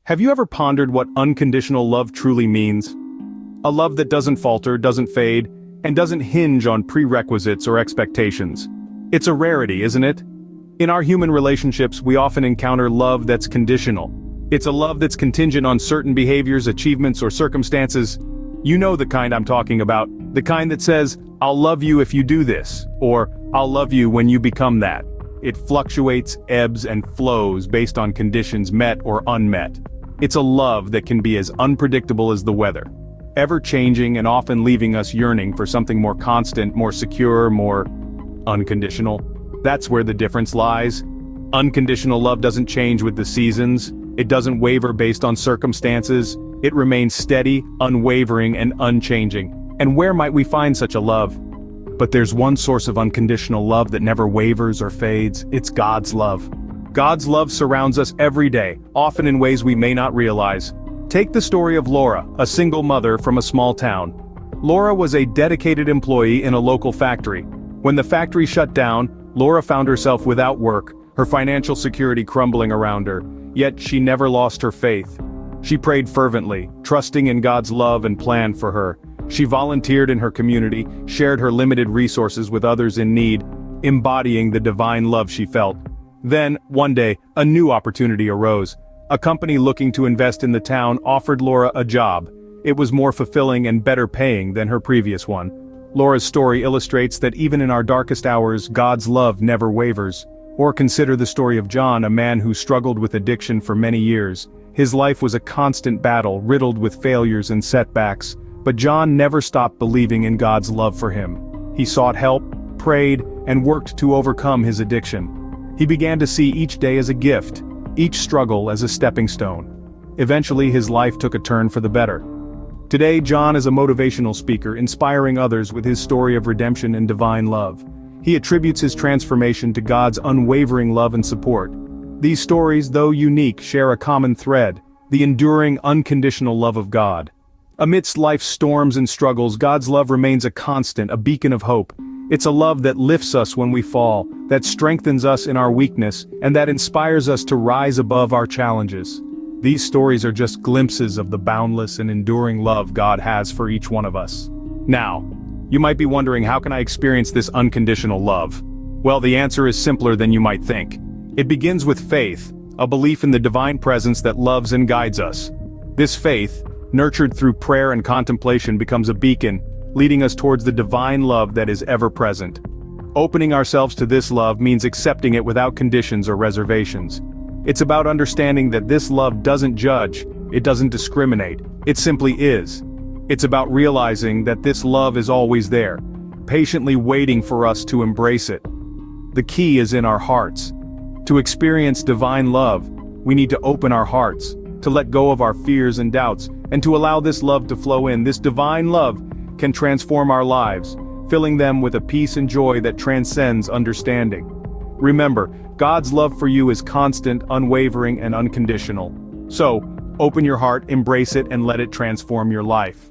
Have you ever pondered what unconditional love truly means? A love that doesn't falter, doesn't fade, and doesn't hinge on prerequisites or expectations. It's a rarity, isn't it? In our human relationships, we often encounter love that's conditional. It's a love that's contingent on certain behaviors, achievements, or circumstances. You know the kind I'm talking about, the kind that says, "I'll love you if you do this," or "I'll love you when you become that." It fluctuates, ebbs, and flows based on conditions met or unmet. It's a love that can be as unpredictable as the weather, ever-changing and often leaving us yearning for something more constant, more secure, more unconditional. That's where the difference lies. Unconditional love doesn't change with the seasons. It doesn't waver based on circumstances. It remains steady, unwavering, and unchanging. And where might we find such a love? But there's one source of unconditional love that never wavers or fades. It's God's love. God's love surrounds us every day, often in ways we may not realize. Take the story of Laura, a single mother from a small town. Laura was a dedicated employee in a local factory. When the factory shut down, Laura found herself without work, her financial security crumbling around her, yet she never lost her faith. She prayed fervently, trusting in God's love and plan for her. She volunteered in her community, shared her limited resources with others in need, embodying the divine love she felt. Then, one day, a new opportunity arose. A company looking to invest in the town offered Laura a job. It was more fulfilling and better paying than her previous one. Laura's story illustrates that even in our darkest hours, God's love never wavers. Or consider the story of John, a man who struggled with addiction for many years. His life was a constant battle, riddled with failures and setbacks. But John never stopped believing in God's love for him. He sought help, prayed, and worked to overcome his addiction. He began to see each day as a gift, each struggle as a stepping stone. Eventually his life took a turn for the better. Today John is a motivational speaker, inspiring others with his story of redemption and divine love. He attributes his transformation to God's unwavering love and support. These stories, though unique, share a common thread: the enduring, unconditional love of God. Amidst life's storms and struggles, God's love remains a constant, a beacon of hope. It's a love that lifts us when we fall, that strengthens us in our weakness, and that inspires us to rise above our challenges. These stories are just glimpses of the boundless and enduring love God has for each one of us. Now, you might be wondering, how can I experience this unconditional love? Well, the answer is simpler than you might think. It begins with faith, a belief in the divine presence that loves and guides us. This faith, nurtured through prayer and contemplation, becomes a beacon, leading us towards the divine love that is ever present. Opening ourselves to this love means accepting it without conditions or reservations. It's about understanding that this love doesn't judge, it doesn't discriminate, it simply is. It's about realizing that this love is always there, patiently waiting for us to embrace it. The key is in our hearts. To experience divine love, we need to open our hearts, to let go of our fears and doubts, and to allow this love to flow in. This divine love can transform our lives, filling them with a peace and joy that transcends understanding. Remember, God's love for you is constant, unwavering, and unconditional. So, open your heart, embrace it, and let it transform your life.